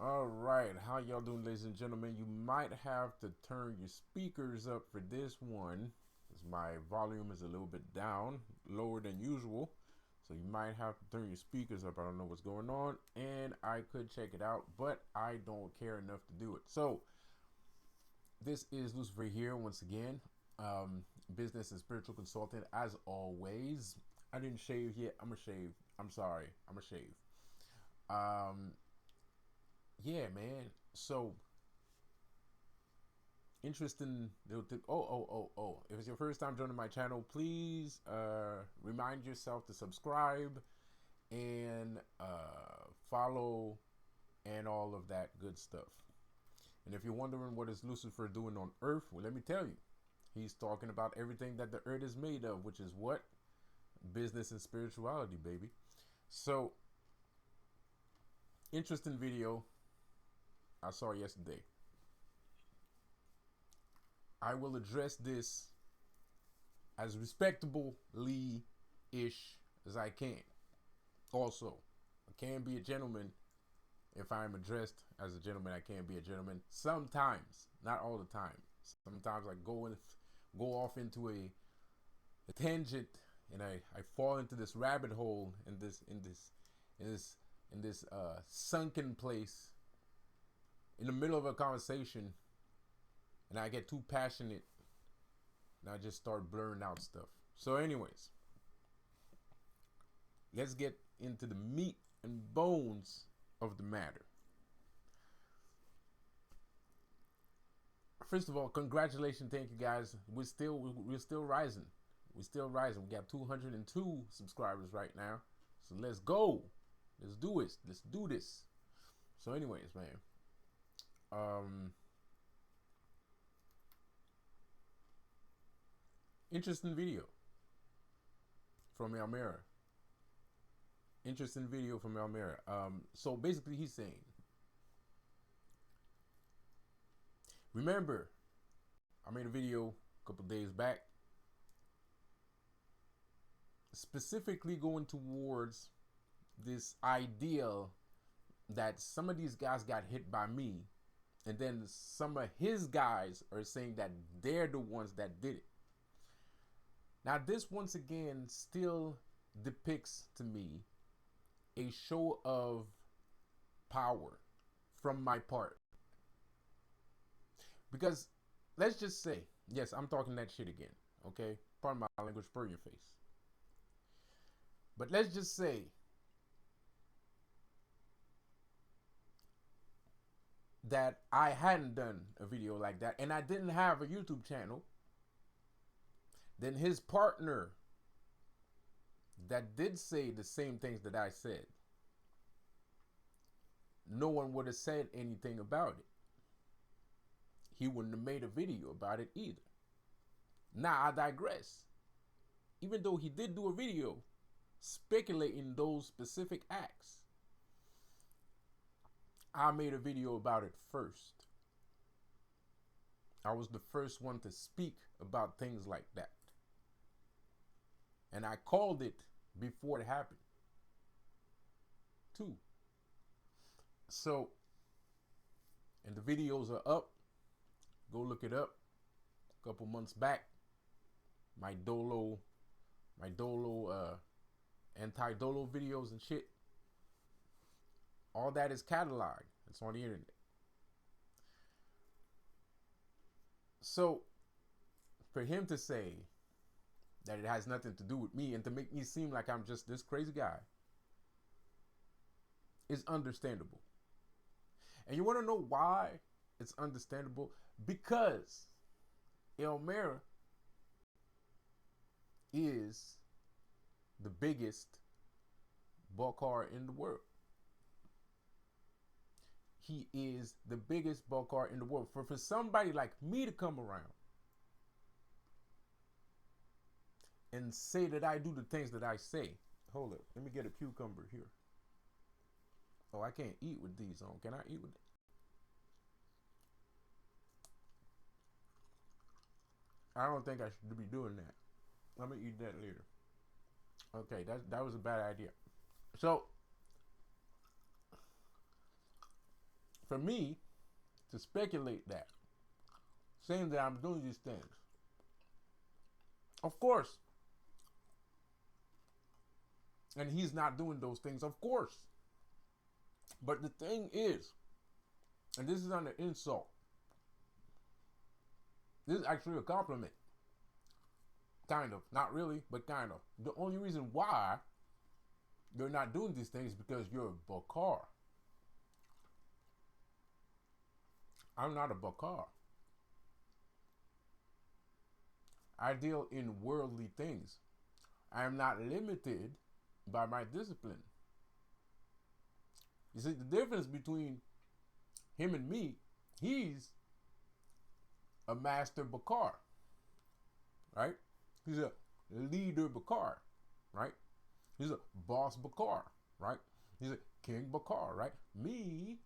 All right, how y'all doing, ladies and gentlemen? You might have to turn your speakers up for this one, because my volume is a little bit down, lower than usual. So you might have to turn your speakers up. I don't know what's going on, and I could check it out, but I don't care enough to do it. So this is Lucifer here once again, business and spiritual consultant as always. I didn't shave yet. I'm gonna shave. I'm sorry. I'm gonna shave. Um, yeah, man. So interesting. Oh. If it's your first time joining my channel, please remind yourself to subscribe and follow and all of that good stuff. And if you're wondering what is Lucifer doing on Earth, well, let me tell you. He's talking about everything that the Earth is made of, which is what? Business and spirituality, baby. So, interesting video I saw yesterday. I will address this as respectably-ish as I can. Also, I can be a gentleman if I'm addressed as a gentleman. I can be a gentleman sometimes, not all the time. Sometimes I go off into a tangent, and I fall into this rabbit hole in this sunken place in the middle of a conversation, and I get too passionate, and I just start blurring out stuff. So anyways, let's get into the meat and bones of the matter. First of all, congratulations, thank you guys. We're still rising. We're still rising. We got 202 subscribers right now. So let's go. Let's do it. Let's do this. So anyways, man. Interesting video from Elmira. Interesting video from Elmira. So basically he's saying, remember, I made a video a couple days back specifically going towards this ideal that some of these guys got hit by me, and then some of his guys are saying that they're the ones that did it. Now this once again still depicts to me a show of power from my part. Because let's just say, yes, I'm talking that shit again, okay? Pardon my language, burn your face. But let's just say that I hadn't done a video like that and I didn't have a YouTube channel, then his partner that did say the same things that I said, no one would have said anything about it. He wouldn't have made a video about it either. Now I digress. Even though he did do a video speculating those specific acts, I made a video about it first. I was the first one to speak about things like that. And I called it before it happened, too. So, and the videos are up. Go look it up. A couple months back, my Dolo anti-Dolo videos and shit. All that is cataloged. It's on the internet. So, for him to say that it has nothing to do with me and to make me seem like I'm just this crazy guy is understandable. And you want to know why it's understandable? Because Elmira is the biggest Bokar in the world. He is the biggest Bokar in the world. For somebody like me to come around and say that I do the things that I say. Hold up. Let me get a cucumber here. Oh, I can't eat with these on. Can I eat with it? I don't think I should be doing that. I'm going to eat that later. Okay, that was a bad idea. So, for me to speculate that, saying that I'm doing these things. Of course. And he's not doing those things, of course. But the thing is, and this is not an insult, this is actually a compliment. Kind of. Not really, but kind of. The only reason why you're not doing these things is because you're a Bakar. I'm not a Bakar. I deal in worldly things. I am not limited by my discipline. You see, the difference between him and me, he's a master Bakar, right? He's a leader Bakar, right? He's a boss Bakar, right? He's a king Bakar, right? Me,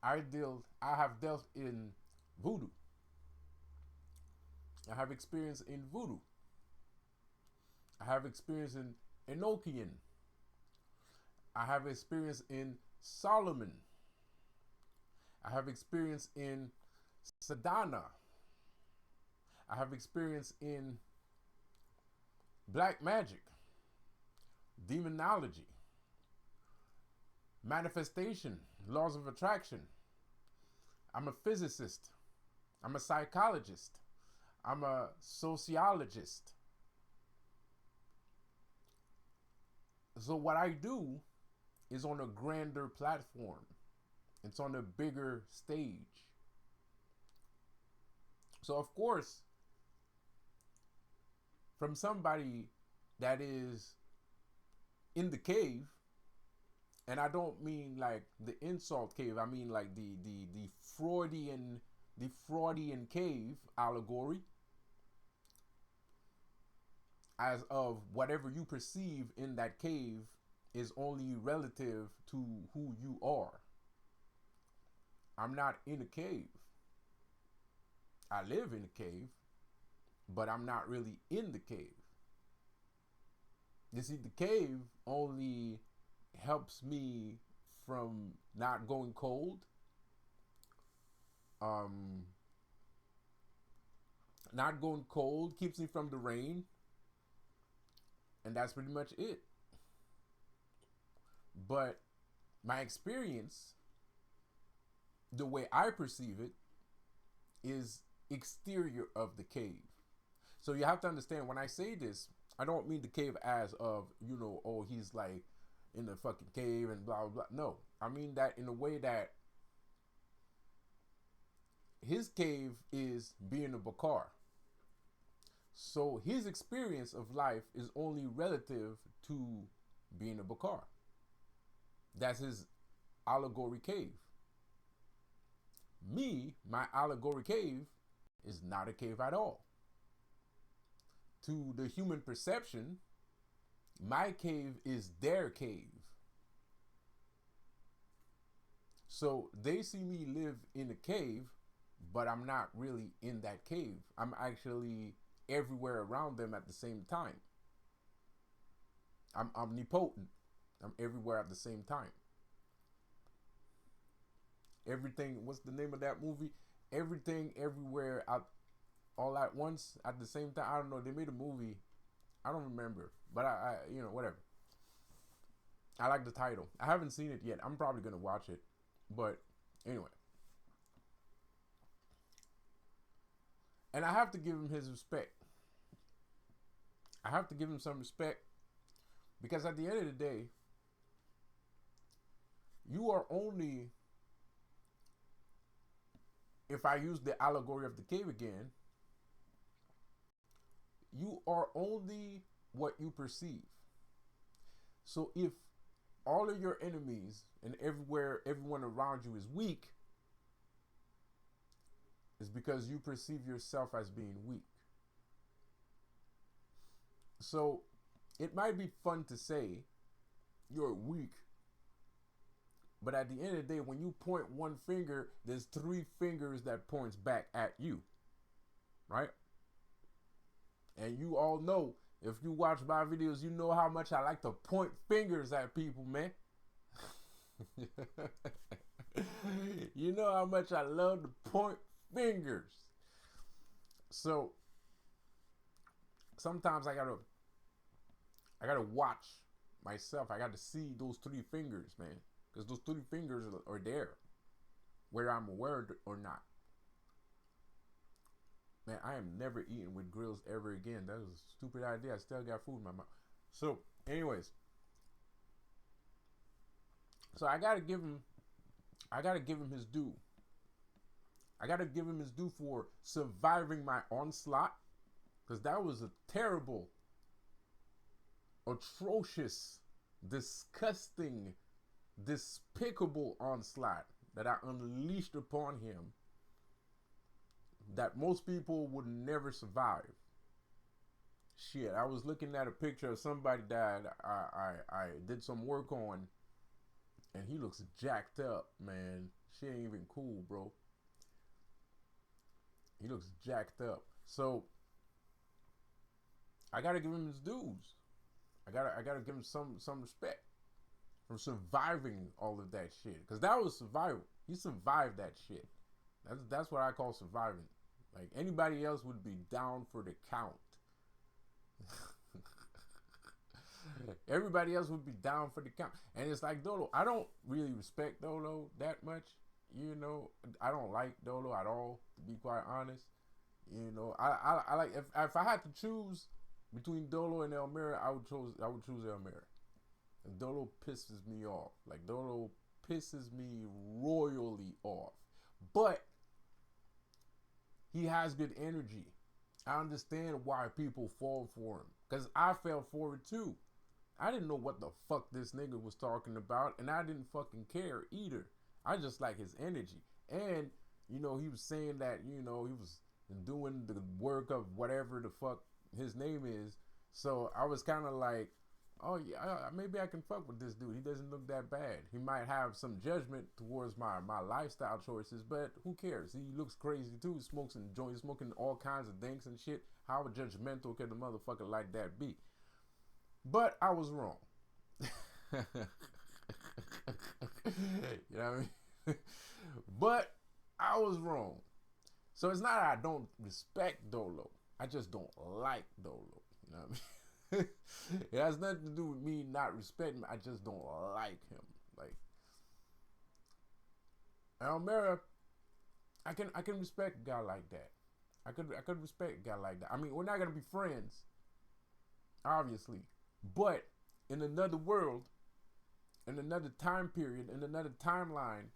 I have dealt in voodoo. I have experience in voodoo. I have experience in Enochian. I have experience in Solomon. I have experience in Sadhana. I have experience in black magic, demonology, manifestation, laws of attraction. I'm a physicist. I'm a psychologist. I'm a sociologist. So what I do is on a grander platform. It's on a bigger stage. So of course, from somebody that is in the cave, and I don't mean like the insult cave, I mean like the Freudian cave allegory, as of whatever you perceive in that cave is only relative to who you are. I'm not in a cave. I live in a cave, but I'm not really in the cave. You see, the cave only helps me from not going cold. Not going cold keeps me from the rain. And that's pretty much it. But my experience, the way I perceive it, is exterior of the cave. So you have to understand, when I say this, I don't mean the cave as of, oh, he's like in the fucking cave and blah, blah, blah. No, I mean that in a way that his cave is being a Bakar. So his experience of life is only relative to being a Bakar. That's his allegory cave. Me, my allegory cave is not a cave at all. To the human perception, my cave is their cave. So they see me live in a cave, but I'm not really in that cave. I'm actually everywhere around them at the same time. I'm omnipotent. I'm everywhere at the same time. Everything, what's the name of that movie? Everything, everywhere, all at once at the same time. I don't know. They made a movie. I don't remember, but I whatever. I like the title. I haven't seen it yet. I'm probably going to watch it, but anyway. And I have to give him his respect. I have to give him some respect, because at the end of the day, you are only, if I use the allegory of the cave again, you are only what you perceive. So if all of your enemies and everyone around you is weak, it's because you perceive yourself as being weak. So it might be fun to say you're weak, but at the end of the day, when you point one finger, there's 3 fingers that points back at you, right? And you all know, if you watch my videos, you know how much I like to point fingers at people, man. You know how much I love to point fingers. So sometimes I gotta watch myself. I gotta see those three fingers, man, because those three fingers are there, whether I'm aware or not. Man, I am never eating with grills ever again. That was a stupid idea. I still got food in my mouth. So, anyways, so I gotta give him his due. I gotta give him his due for surviving my onslaught, because that was a terrible, atrocious, disgusting, despicable onslaught that I unleashed upon him that most people would never survive. Shit, I was looking at a picture of somebody that I did some work on, and he looks jacked up, man. She ain't even cool, bro. He looks jacked up. So I gotta give him his dues. I gotta give him some respect for surviving all of that shit. Cause that was survival. He survived that shit. That's what I call surviving. Like, anybody else would be down for the count. Everybody else would be down for the count. And it's like, Dolo, I don't really respect Dolo that much. You know, I don't like Dolo at all, to be quite honest. You know, I like, if I had to choose between Dolo and Elmira, I would choose Elmira. And Dolo pisses me off. Like, Dolo pisses me royally off. But he has good energy. I understand why people fall for him, because I fell for it too. I didn't know what the fuck this nigga was talking about, and I didn't fucking care either. I just like his energy. And, you know, he was saying that, you know, he was doing the work of whatever the fuck his name is. So I was kind of like, oh yeah, maybe I can fuck with this dude. He doesn't look that bad. He might have some judgment towards my lifestyle choices, but who cares? He looks crazy too. He smokes and joints, smoking all kinds of things and shit. How judgmental can the motherfucker like that be? But I was wrong. You know what I mean? But I was wrong. So it's not that I don't respect Dolo. I just don't like Dolo. You know what I mean? It has nothing to do with me not respecting him. I just don't like him. Like, Elmira, I can respect a guy like that. I could respect a guy like that. I mean, we're not gonna be friends, obviously, but in another world, in another time period, in another timeline,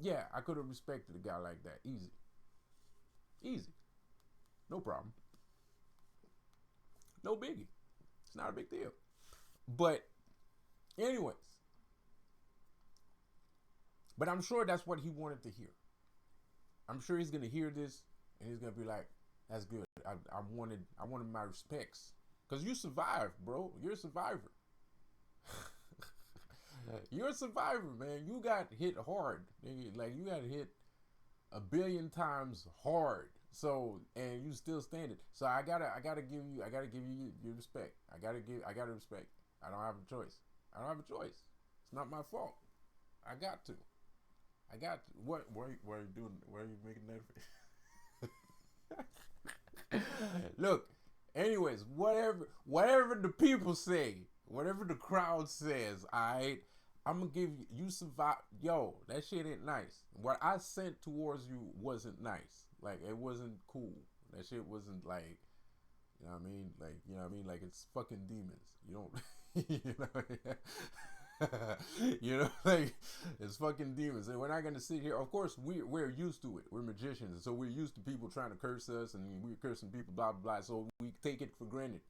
yeah, I could have respected a guy like that. Easy, no problem, no biggie. It's not a big deal. But anyways, but I'm sure that's what he wanted to hear. I'm sure he's gonna hear this and he's gonna be like, "That's good. I wanted my respects, because you survived, bro. You're a survivor. You're a survivor, man. You got hit hard. Like, you got hit a billion times hard. So, and you still standing. So I gotta give you your respect. I gotta respect. I don't have a choice. It's not my fault. I got to. What are you doing? Why are you making that? Look, anyways, whatever the people say, whatever the crowd says, alright, I'm gonna give you survive. Yo, that shit ain't nice. What I sent towards you wasn't nice. Like, it wasn't cool. That shit wasn't like, you know what I mean? Like, you know what I mean? Like, it's fucking demons. You don't, you know, you know, like, it's fucking demons. And we're not gonna sit here. Of course, we're used to it. We're magicians, so we're used to people trying to curse us, and we're cursing people, blah blah blah. So we take it for granted.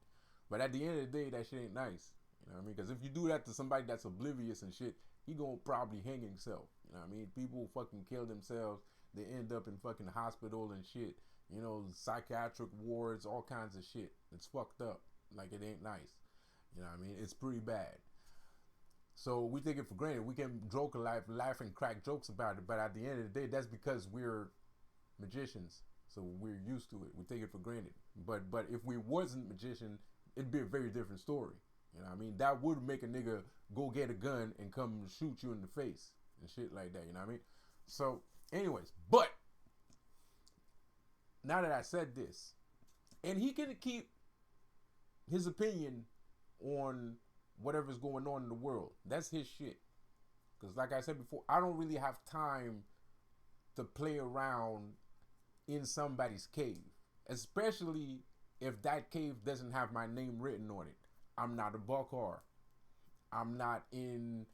But at the end of the day, that shit ain't nice. You know what I mean? Because if you do that to somebody that's oblivious and shit, he gonna probably hang himself. You know what I mean? People fucking kill themselves. They end up in fucking hospital and shit. You know, psychiatric wards, all kinds of shit. It's fucked up. Like, it ain't nice. You know what I mean? It's pretty bad. So we take it for granted. We can joke and laugh and crack jokes about it. But at the end of the day, that's because we're magicians. So we're used to it. We take it for granted. But if we wasn't magician, it'd be a very different story. You know what I mean? That would make a nigga go get a gun and come shoot you in the face and shit like that. You know what I mean? So, anyways, but now that I said this, and he can keep his opinion on whatever's going on in the world. That's his shit. Because like I said before, I don't really have time to play around in somebody's cave. Especially if that cave doesn't have my name written on it. I'm not a Bokar. I'm not in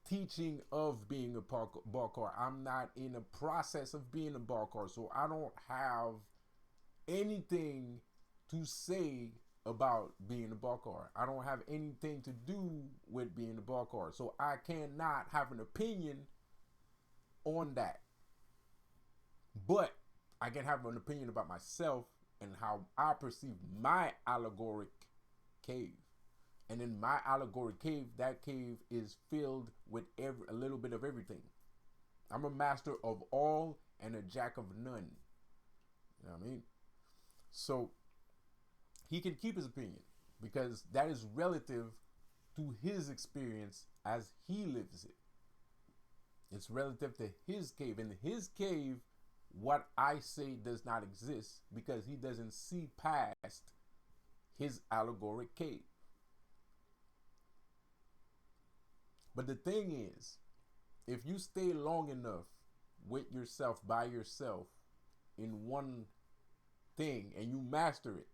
teaching of being a Bokar. I'm not in a process of being a Bokar. So I don't have anything to say about being a Bokar. I don't have anything to do with being a Bokar. So I cannot have an opinion on that. But I can have an opinion about myself and how I perceive my allegoric cave. And in my allegoric cave, that cave is filled with a little bit of everything. I'm a master of all and a jack of none. You know what I mean? So he can keep his opinion because that is relative to his experience as he lives it. It's relative to his cave. In his cave, what I say does not exist because he doesn't see past his allegoric cave. But the thing is, if you stay long enough with yourself, by yourself, in one thing, and you master it,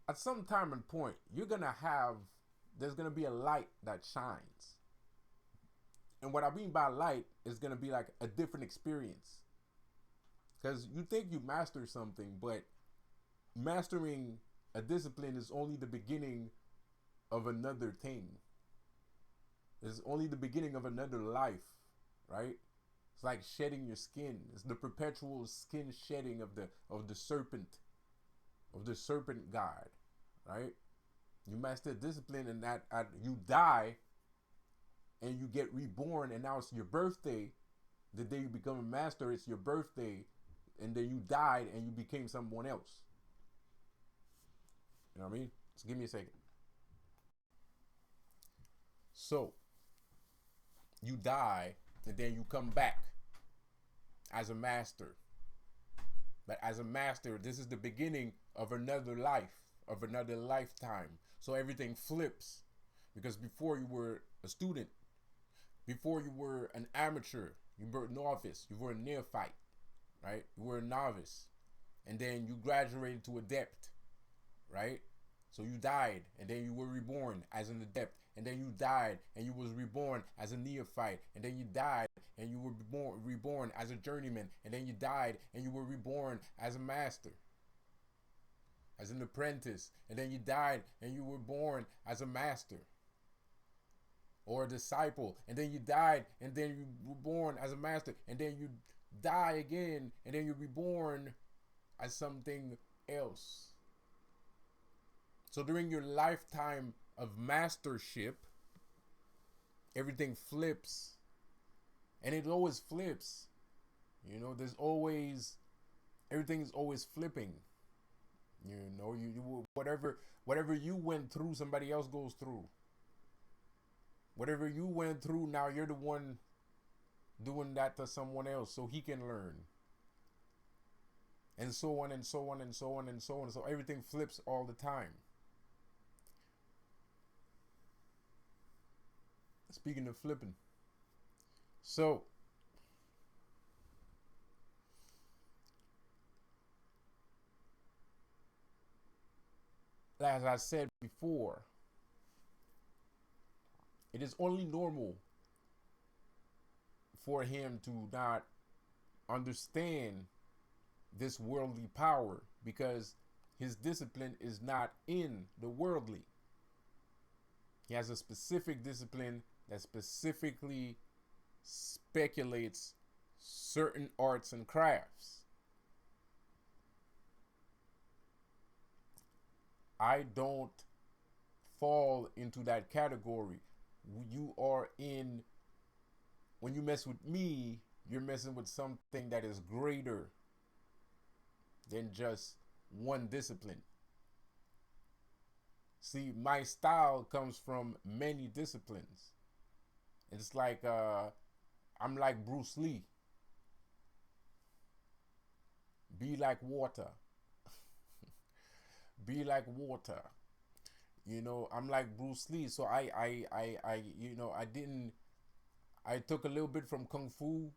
at some time and point, there's gonna be a light that shines. And what I mean by light is gonna be like a different experience. Because you think you master something, but mastering a discipline is only the beginning of another thing. It's only the beginning of another life, right? It's like shedding your skin. It's the perpetual skin shedding of the serpent god, right? You master discipline, and that you die, and you get reborn, and now it's your birthday. The day you become a master, it's your birthday, and then you died and you became someone else. You know what I mean? So give me a second. So you die, and then you come back as a master. But as a master, this is the beginning of another life, of another lifetime. So everything flips. Because before you were a student, before you were an amateur, you were a novice, you were a neophyte, right? You were a novice. And then you graduated to adept, right? So you died, and then you were reborn as an adept. And then you died, and you was reborn as a neophyte. And then you died, and you were reborn as a journeyman. And then you died, and you were reborn as a master, as an apprentice. And then you died, and you were born as a master or a disciple. And then you died, and then you were born as a master. And then you die again, and then you're reborn as something else. So during your lifetime of mastership, everything flips. And it always flips. You know, everything is always flipping. You know, you whatever you went through, somebody else goes through. Whatever you went through, now you're the one doing that to someone else so he can learn. And so on and so on and so on and so on. So everything flips all the time. Speaking of flipping. So, as I said before, it is only normal for him to not understand this worldly power because his discipline is not in the worldly. He has a specific discipline that specifically speculates certain arts and crafts. I don't fall into that category. When you mess with me, you're messing with something that is greater than just one discipline. See, my style comes from many disciplines. It's like I'm like Bruce Lee. Be like water. Be like water. You know, I'm like Bruce Lee. So I didn't. I took a little bit from Kung Fu.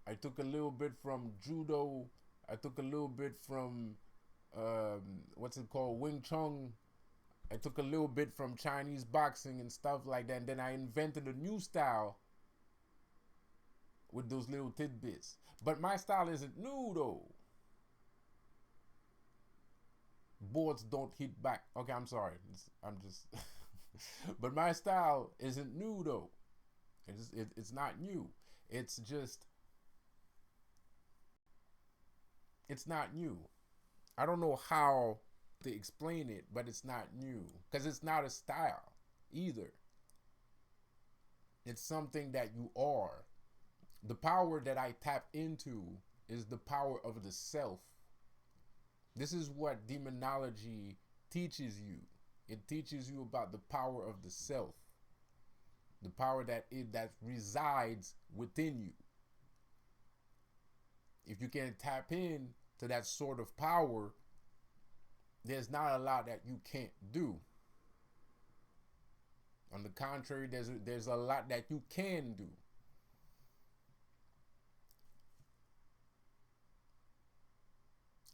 I took a little bit from Judo. I took a little bit from what's it called, Wing Chun. I took a little bit from Chinese boxing and stuff like that. And then I invented a new style with those little tidbits. But my style isn't new though. Boards don't hit back. Okay, I'm sorry. I'm just. But my style isn't new though. It's not new. It's just. It's not new. I don't know how to explain it, but it's not new because it's not a style either. It's something that you are. The power that I tap into is the power of the self. This is what demonology teaches you. It teaches you about the power of the self, the power that resides within you. If you can tap in to that sort of power, there's not a lot that you can't do. On the contrary, there's a lot that you can do.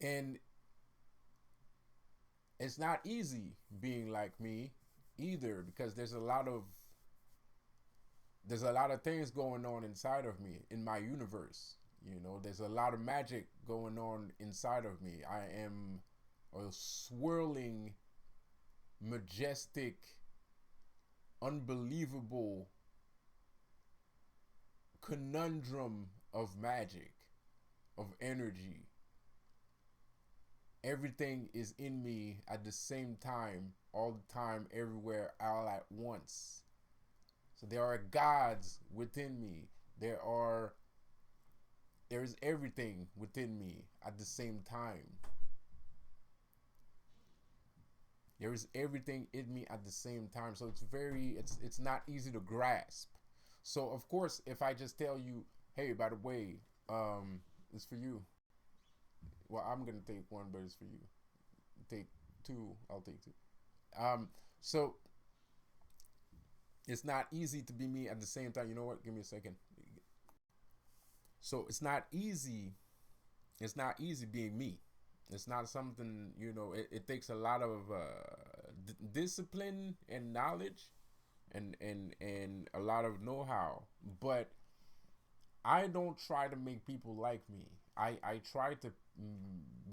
And it's not easy being like me either, because there's a lot of things going on inside of me, in my universe. You know, there's a lot of magic going on inside of me. I am a swirling, majestic, unbelievable conundrum of magic, of energy. Everything is in me at the same time, all the time, everywhere, all at once. So there are gods within me. There is everything within me at the same time. There is everything in me at the same time. So it's not easy to grasp. So of course, if I just tell you, hey, by the way, it's for you. Well, I'm gonna take one, but it's for you. Take two, I'll take two. Um, so it's not easy to be me at the same time. You know what? Give me a second. So it's not easy being me. It's not something, it takes a lot of discipline and knowledge, and a lot of know-how. But I don't try to make people like me. I try to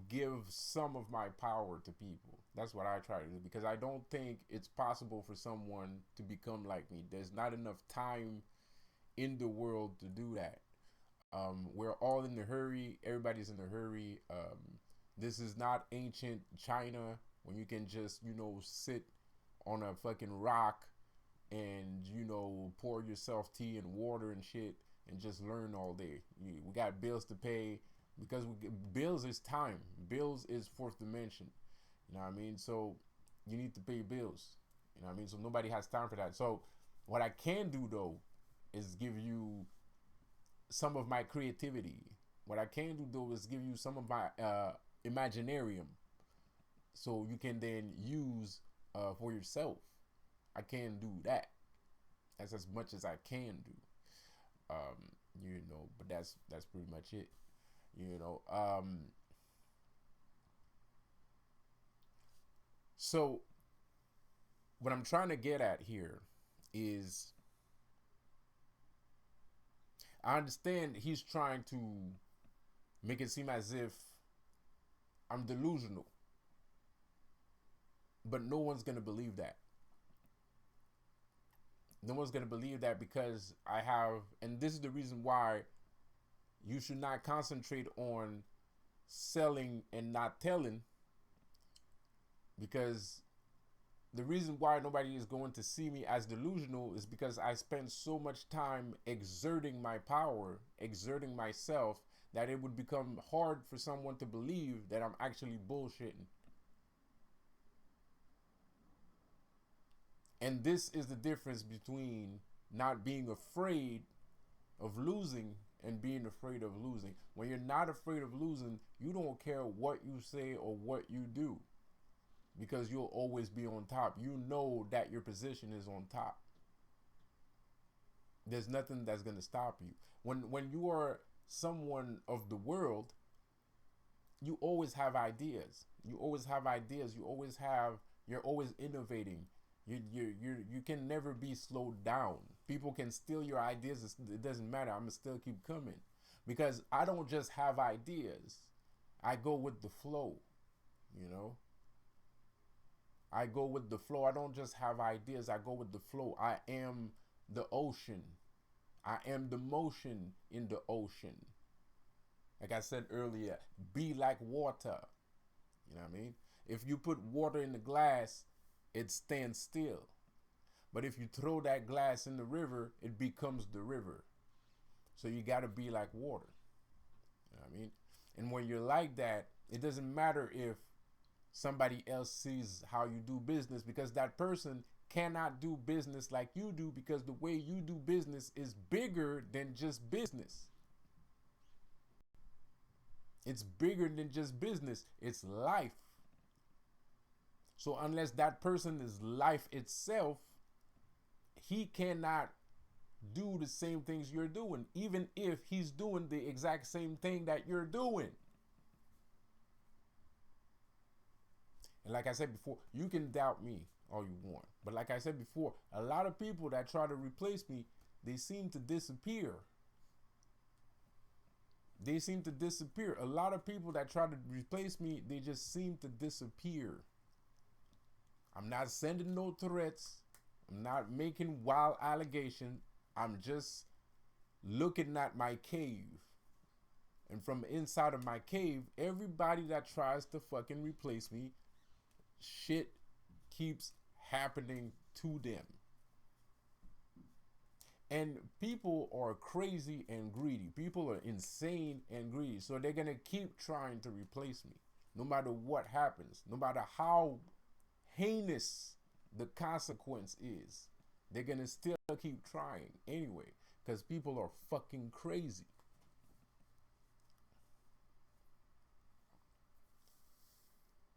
give some of my power to people. That's what I try to do, because I don't think it's possible for someone to become like me. There's not enough time in the world to do that. We're all in a hurry. Everybody's in a hurry. This is not ancient China when you can just, sit on a fucking rock and, pour yourself tea and water and shit and just learn all day. We got bills to pay, because bills is time. Bills is fourth dimension. You know what I mean? So you need to pay bills. You know what I mean? So nobody has time for that. So what I can do though is give you some of my creativity. What I can do though is give you some of my imaginarium, so you can then use for yourself. I can do that. That's as much as I can do. But that's pretty much it. You know. So what I'm trying to get at here is, I understand he's trying to make it seem as if I'm delusional, but no one's gonna believe that. No one's gonna believe that, because and this is the reason why you should not concentrate on selling and not telling, because the reason why nobody is going to see me as delusional is because I spend so much time exerting my power, exerting myself, that it would become hard for someone to believe that I'm actually bullshitting. And this is the difference between not being afraid of losing and being afraid of losing. When you're not afraid of losing, you don't care what you say or what you do, because you'll always be on top. You know that your position is on top. There's nothing that's going to stop you. When you are someone of the world, you always have ideas. You always have ideas. You're always innovating. You can never be slowed down. People can steal your ideas. It doesn't matter. I'm gonna still keep coming, because I don't just have ideas. I go with the flow. You know, I go with the flow. I don't just have ideas. I go with the flow. I am the ocean. I am the motion in the ocean. Like I said earlier, be like water. You know what I mean? If you put water in the glass, it stands still. But if you throw that glass in the river, it becomes the river. So you got to be like water. You know what I mean? And when you're like that, it doesn't matter if somebody else sees how you do business, because that person cannot do business like you do, because the way you do business is bigger than just business. It's bigger than just business. It's life. So unless that person is life itself, he cannot do the same things you're doing, even if he's doing the exact same thing that you're doing. And like I said before, you can doubt me all you want. But like I said before, a lot of people that try to replace me, they seem to disappear. They seem to disappear. A lot of people that try to replace me, they just seem to disappear. I'm not sending no threats. I'm not making wild allegations. I'm just looking at my cave. And from inside of my cave, everybody that tries to fucking replace me, shit keeps happening to them. And people are crazy and greedy. People are insane and greedy. So they're going to keep trying to replace me, no matter what happens, no matter how heinous the consequence is. They're going to still keep trying anyway, because people are fucking crazy.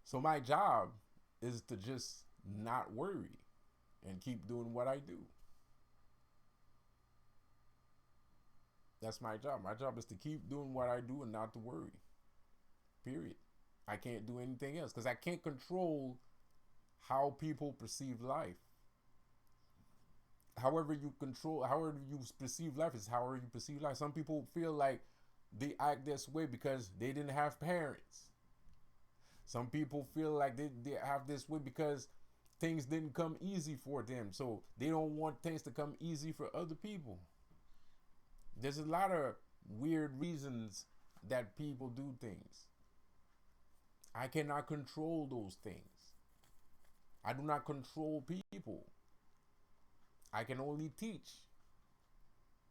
So my job is to just not worry and keep doing what I do. That's my job. My job is to keep doing what I do and not to worry. Period. I can't do anything else, because I can't control how people perceive life. However you perceive life is however you perceive life. Some people feel like they act this way because they didn't have parents. Some people feel like they have this way because things didn't come easy for them. So they don't want things to come easy for other people. There's a lot of weird reasons that people do things. I cannot control those things. I do not control people. I can only teach.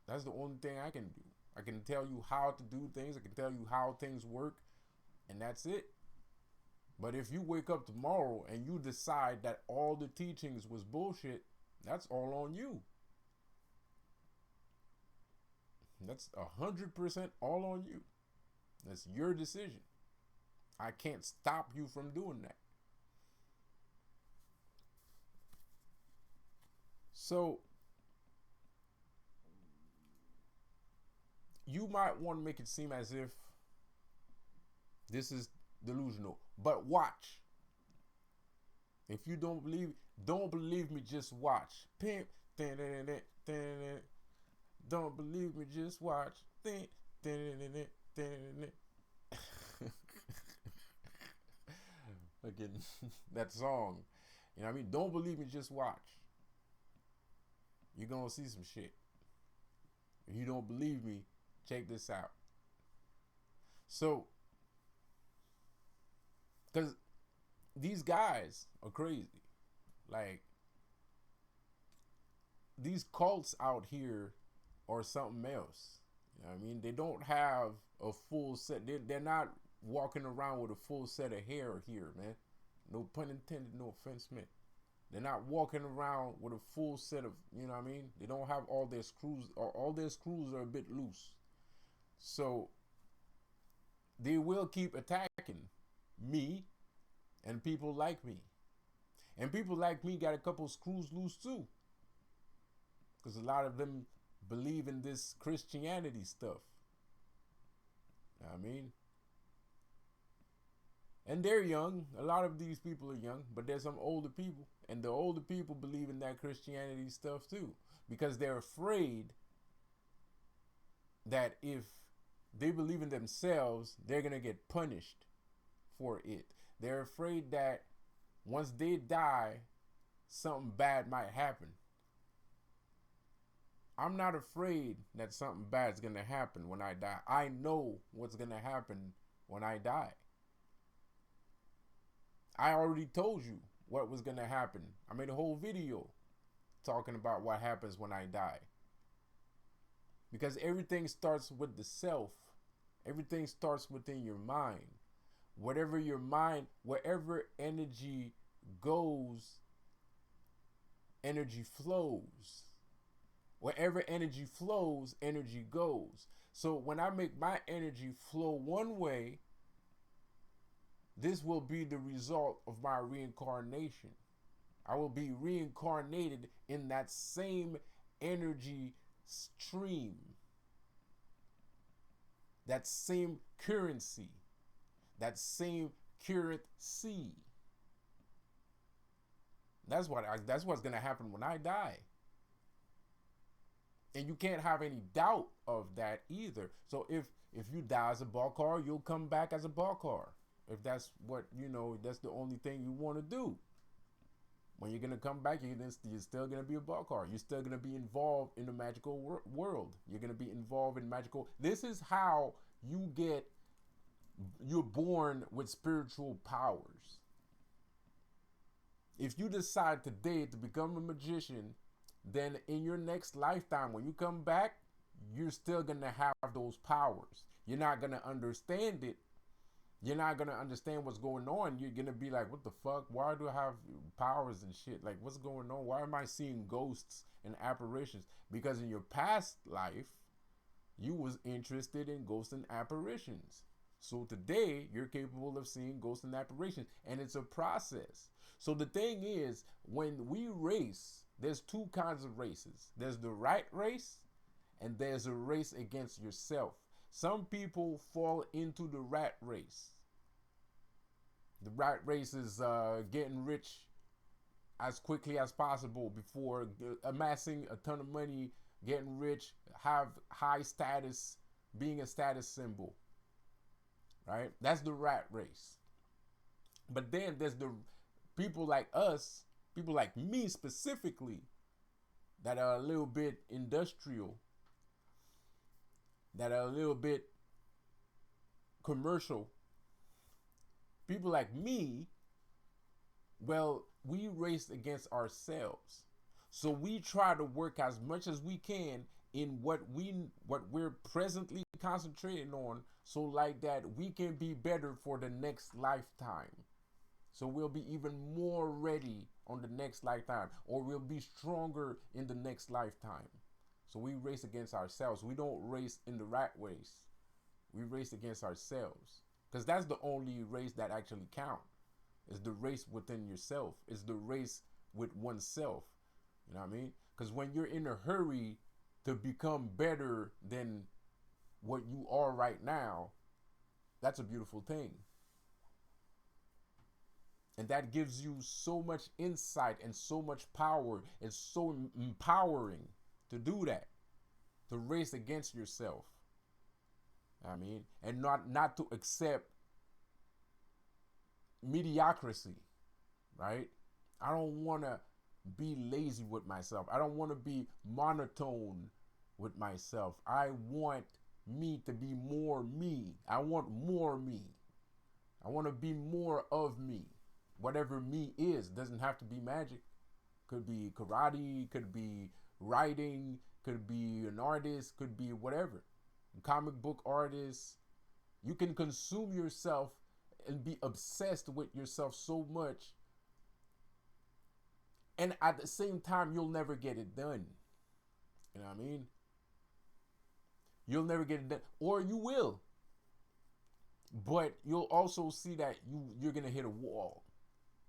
That's the only thing I can do. I can tell you how to do things. I can tell you how things work. And that's it. But if you wake up tomorrow and you decide that all the teachings was bullshit, that's all on you. That's 100% all on you. That's your decision. I can't stop you from doing that. So you might want to make it seem as if this is delusional, but watch. If you don't believe me, just watch. Pimp. Don't believe me, just watch. Again, that song. You know what I mean? Don't believe me, just watch. You're going to see some shit. If you don't believe me, check this out. So, because these guys are crazy. Like, these cults out here are something else. You know what I mean? They don't have a full set. They're not walking around with a full set of hair here, man. No pun intended, no offense meant. They're not walking around with a full set of, you know what I mean? They don't have all their screws, or all their screws are a bit loose. So they will keep attacking me and people like me. And people like me got a couple screws loose too. Because a lot of them believe in this Christianity stuff. You know what I mean? And they're young. A lot of these people are young, but there's some older people. And the older people believe in that Christianity stuff too. Because they're afraid that if they believe in themselves, they're going to get punished for it. They're afraid that once they die, something bad might happen. I'm not afraid that something bad is going to happen when I die. I know what's going to happen when I die. I already told you what was going to happen. I made a whole video talking about what happens when I die. Because everything starts with the self. Everything starts within your mind. Whatever your mind, wherever energy goes, energy flows. Wherever energy flows, energy goes. So when I make my energy flow one way, this will be the result of my reincarnation. I will be reincarnated in that same energy stream, that same currency, that same currency. That's what's going to happen when I die. And you can't have any doubt of that either. So if you die as a Balkar, you'll come back as a Balkar. If that's what, that's the only thing you want to do. When you're going to come back, you're still going to be a Balkar. You're still going to be involved in the magical world. You're going to be involved in magical. This is how you're born with spiritual powers. If you decide today to become a magician, then in your next lifetime, when you come back, you're still going to have those powers. You're not going to understand it. You're not going to understand what's going on. You're going to be like, what the fuck? Why do I have powers and shit? Like, what's going on? Why am I seeing ghosts and apparitions? Because in your past life, you was interested in ghosts and apparitions. So today, you're capable of seeing ghosts and apparitions. And it's a process. So the thing is, when we race, there's two kinds of races. There's the right race, and there's a race against yourself. Some people fall into the rat race. The rat race is getting rich as quickly as possible before amassing a ton of money, getting rich, have high status, being a status symbol. Right? That's the rat race. But then there's the people like us, people like me specifically, that are a little bit industrial, that are a little bit commercial. People like me, well, we race against ourselves. So we try to work as much as we can in what we're presently concentrating on, so like that we can be better for the next lifetime. So we'll be even more ready on the next lifetime, or we'll be stronger in the next lifetime. So we race against ourselves. We don't race in the rat race. We race against ourselves. Because that's the only race that actually counts. It's the race within yourself. It's the race with oneself. You know what I mean? Because when you're in a hurry to become better than what you are right now, that's a beautiful thing. And that gives you so much insight and so much power. It's so empowering to do that, to race against yourself. I mean, and not to accept mediocrity, right? I don't want to be lazy with myself. I don't want to be monotone with myself. I want me to be more me. I want more me. I want to be more of me. Whatever me is, doesn't have to be magic. Could be karate, could be writing, could be an artist, could be whatever. Comic book artist. You can consume yourself and be obsessed with yourself so much And at the same time, you'll never get it done. You know what I mean? You'll never get it done. Or you will. But you'll also see that you're going to hit a wall.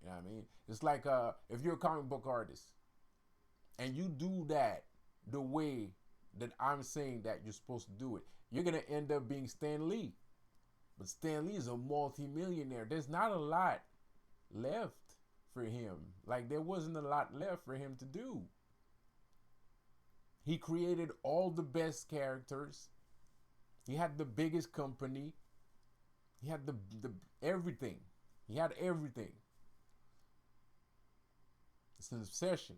You know what I mean? It's like if you're a comic book artist and you do that the way that I'm saying that you're supposed to do it, you're going to end up being Stan Lee. But Stan Lee is a multi-millionaire. There's not a lot left for him. Like, there wasn't a lot left for him to do. He created all the best characters. He had the biggest company. He had the everything. He had everything. It's an obsession.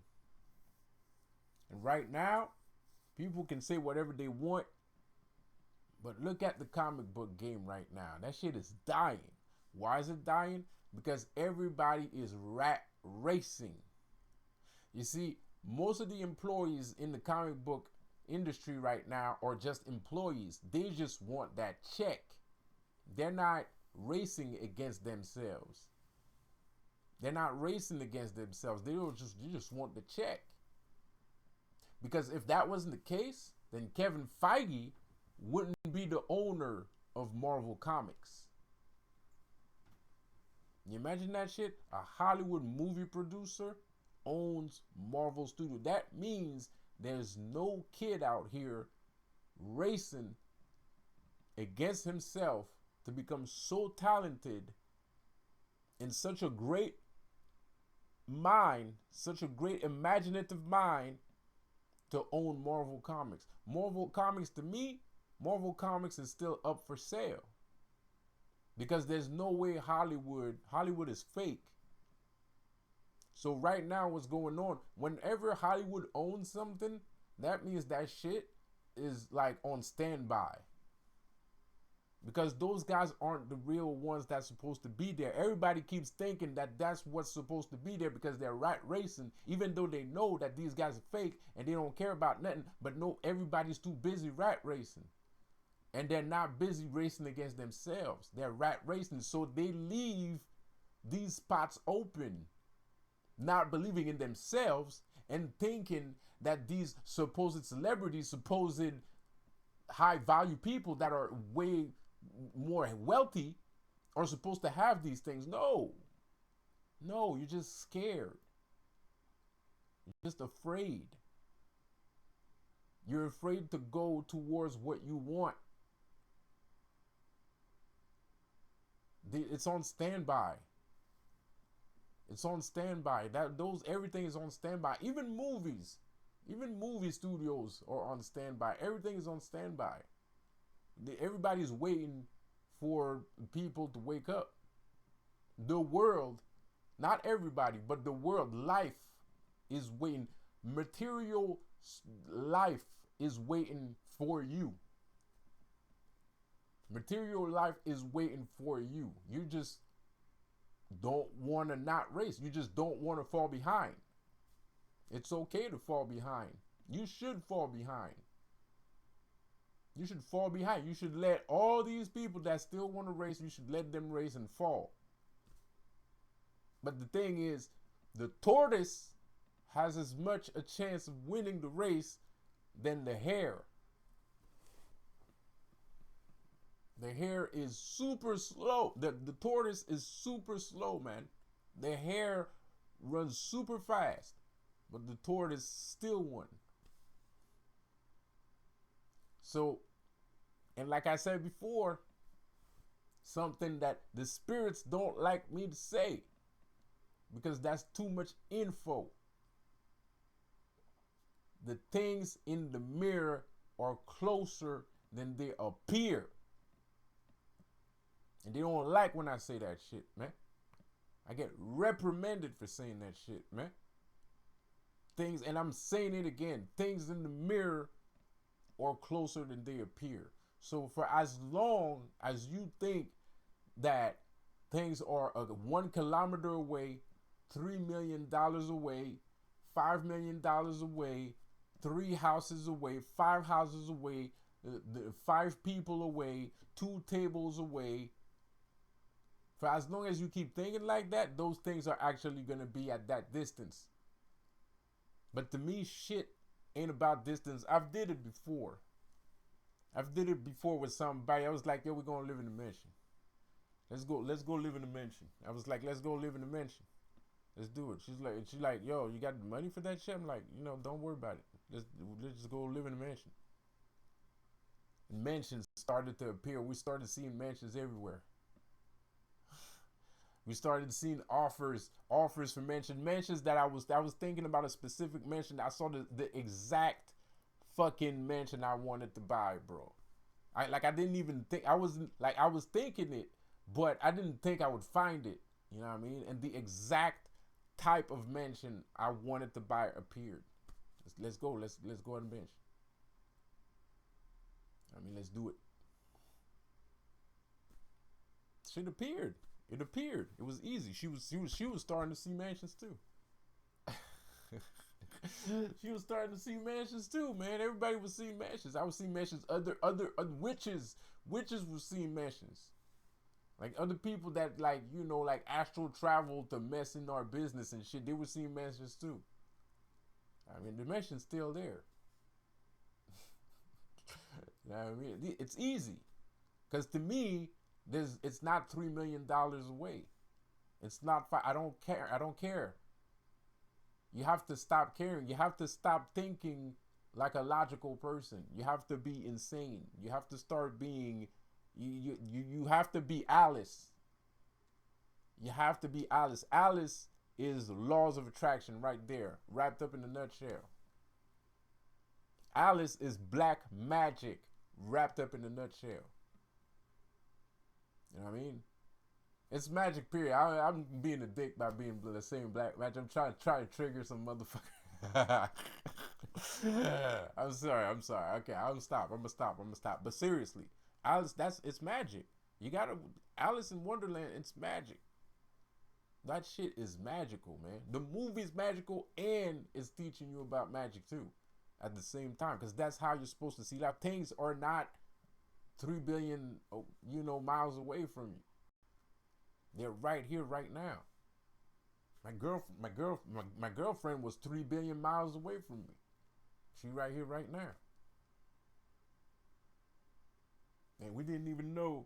And right now, people can say whatever they want, but look at the comic book game right now. That shit is dying. Why is it dying? Because everybody is rat racing. You see, most of the employees in the comic book industry right now are just employees. They just want that check. They're not racing against themselves. They're not racing against themselves. They just want the check. Because if that wasn't the case, then Kevin Feige wouldn't be the owner of Marvel Comics. You imagine that shit? A Hollywood movie producer owns Marvel Studios. That means there's no kid out here racing against himself to become so talented and such a great mind, such a great imaginative mind to own Marvel Comics. Marvel Comics, to me, Marvel Comics is still up for sale. Because there's no way Hollywood is fake. So right now what's going on, whenever Hollywood owns something, that means that shit is like on standby. Because those guys aren't the real ones that's supposed to be there. Everybody keeps thinking that that's what's supposed to be there because they're rat racing, even though they know that these guys are fake and they don't care about nothing. But no, everybody's too busy rat racing. And they're not busy racing against themselves. They're rat racing. So they leave these spots open, not believing in themselves and thinking that these supposed celebrities, supposed high value people that are way more wealthy are supposed to have these things. No, you're just scared. You're just afraid. You're afraid to go towards what you want. It's on standby. It's on standby. Everything is on standby. Even movie studios are on standby. Everything is on standby. Everybody's waiting for people to wake up. The world, not everybody, but the world, life is waiting. Material life is waiting for you. Material life is waiting for you. You just don't want to not race. You just don't want to fall behind. It's okay to fall behind. You should fall behind. You should fall behind. You should let all these people that still want to race, you should let them race and fall. But the thing is, the tortoise has as much a chance of winning the race than the hare. The hare is super slow. The tortoise is super slow, man. The hare runs super fast, but the tortoise still won. So, and like I said before, something that the spirits don't like me to say, because that's too much info. The things in the mirror are closer than they appear. And they don't like when I say that shit, man. I get reprimanded for saying that shit, man. Things, and I'm saying it again, things in the mirror are closer than they appear. So for as long as you think that things are 1 kilometer away, $3 million away, $5 million away, 3 houses away, 5 houses away, 5 people away, 2 tables away, for as long as you keep thinking like that, those things are actually going to be at that distance. But to me, shit ain't about distance. I've did it before. I've did it before with somebody. I was like, yo, we're gonna live in a mansion. Let's go live in a mansion. I was like, let's go live in a mansion. Let's do it. She's like, yo, you got the money for that shit? I'm like, don't worry about it. Let's just go live in a mansion. And mansions started to appear. We started seeing mansions everywhere. We started seeing offers for mansions that I was thinking about a specific mansion. I saw the exact fucking mansion I wanted to buy, bro. I didn't even think I was thinking it, but I didn't think I would find it. You know what I mean? And the exact type of mansion I wanted to buy appeared. Let's go. Let's go on the bench. I mean, let's do it. Shit appeared. It appeared. It was easy. She was starting to see mansions too. She was starting to see mansions too, man. Everybody was seeing mansions. I was seeing mansions. Other witches were seeing mansions. Like other people that like astral travel to mess in our business and shit. They were seeing mansions too. I mean, the mansion's still there. You know what I mean? It's easy, because to me, it's not $3 million away. It's not. I don't care. I don't care. You have to stop caring. You have to stop thinking like a logical person. You have to be insane. You have to start being. You have to be Alice. You have to be Alice. Alice is laws of attraction right there, wrapped up in a nutshell. Alice is black magic wrapped up in a nutshell. You know what I mean? It's magic, period. I'm being a dick by being the same black magic. I'm trying to trigger some motherfucker. I'm sorry. Okay, I'm gonna stop. But seriously, Alice, it's magic. You gotta Alice in Wonderland. It's magic. That shit is magical, man. The movie's magical and it's teaching you about magic too, at the same time, because that's how you're supposed to see life. Things are not 3 billion, miles away from you. They're right here, right now. My girlfriend was 3 billion miles away from me. She right here, right now. And we didn't even know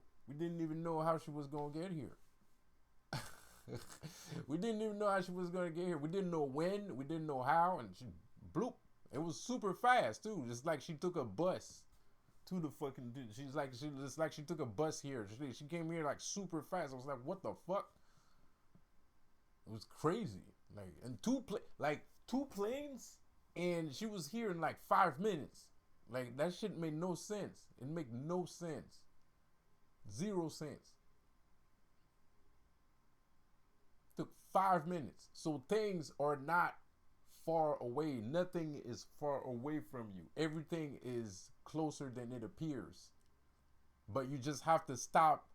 how she was gonna get here. We didn't even know how she was gonna get here. We didn't know when. We didn't know how, and she bloop. It was super fast too. Just like she took a bus to the fucking. She took a bus here. She came here like super fast. I was like, what the fuck? It was crazy. Like, and two planes, and she was here in like 5 minutes. Like, that shit made no sense. It made no sense. 0 sense. Took 5 minutes. So things are not far away. Nothing is far away from you. Everything is closer than it appears. But you just have to stop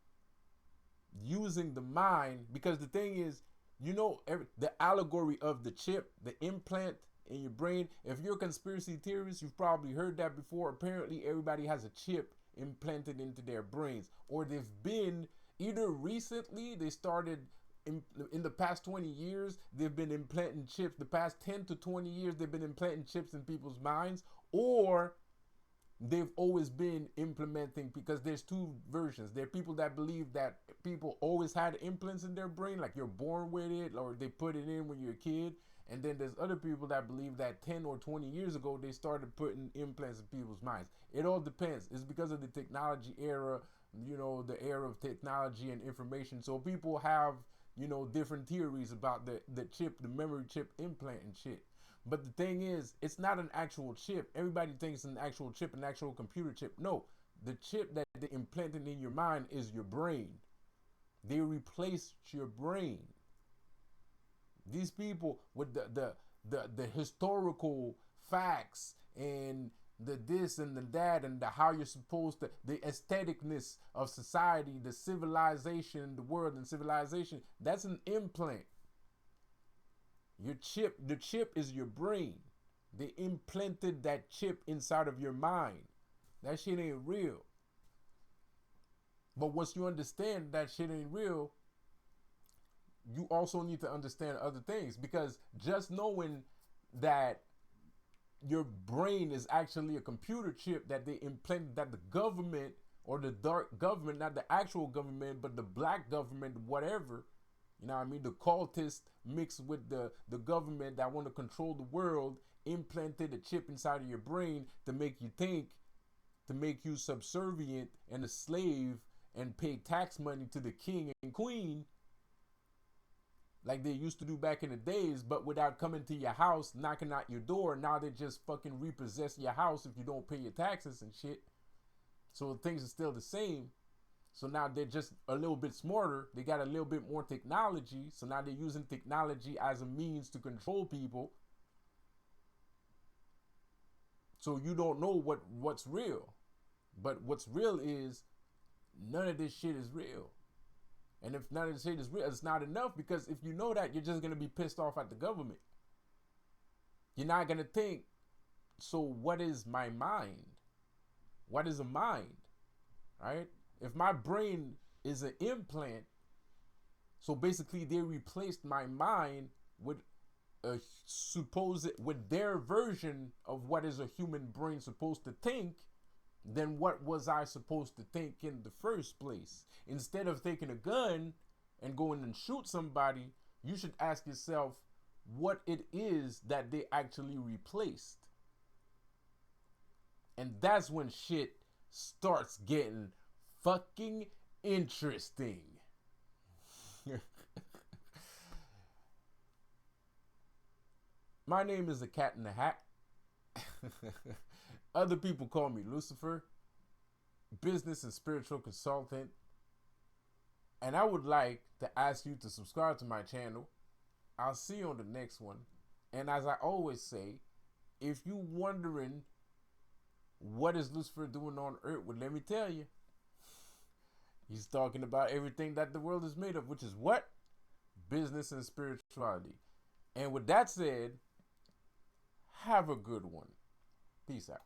using the mind, because the thing is, the allegory of the chip, the implant in your brain. If you're a conspiracy theorist, you've probably heard that before. Apparently, everybody has a chip implanted into their brains, or they've been either recently they started in the past 20 years, they've been implanting chips. The past 10 to 20 years, they've been implanting chips in people's minds, or they've always been implementing, because there's two versions. There are people that believe that people always had implants in their brain, like you're born with it, or they put it in when you're a kid. And then there's other people that believe that 10 or 20 years ago, they started putting implants in people's minds. It all depends. It's because of the technology era, the era of technology and information. So people have, different theories about the chip, the memory chip implant and shit. But the thing is, it's not an actual chip. Everybody thinks an actual chip, an actual computer chip. No, the chip that they implanted in your mind is your brain. They replaced your brain. These people with the historical facts and the this and the that and the how you're supposed to, the aestheticness of society, the civilization, the world and civilization, that's an implant. The chip is your brain. They implanted that chip inside of your mind. That shit ain't real. But once you understand that shit ain't real, you also need to understand other things, because just knowing that your brain is actually a computer chip that they implanted, that the government, or the dark government, not the actual government, but the black government, whatever, you know what I mean, the cultists mixed with the government that want to control the world, implanted a chip inside of your brain to make you think, to make you subservient and a slave and pay tax money to the king and queen like they used to do back in the days, but without coming to your house, knocking out your door. Now they just fucking repossess your house if you don't pay your taxes and shit. So things are still the same. So now they're just a little bit smarter. They got a little bit more technology. So now they're using technology as a means to control people. So you don't know what's real. But what's real is none of this shit is real. And if none of this shit is real, it's not enough, because if you know that, you're just going to be pissed off at the government. You're not going to think, so what is my mind? What is a mind? Right? If my brain is an implant, so basically they replaced my mind with a with their version of what is a human brain supposed to think, then what was I supposed to think in the first place? Instead of taking a gun and going and shoot somebody, you should ask yourself what it is that they actually replaced. And that's when shit starts getting fucking interesting. My name is the Cat in the Hat. Other people call me Lucifer, business and spiritual consultant. And I would like to ask you to subscribe to my channel. I'll see you on the next one. And as I always say, if you wondering what is Lucifer doing on earth, well, let me tell you. He's talking about everything that the world is made of, which is what? Business and spirituality. And with that said, have a good one. Peace out.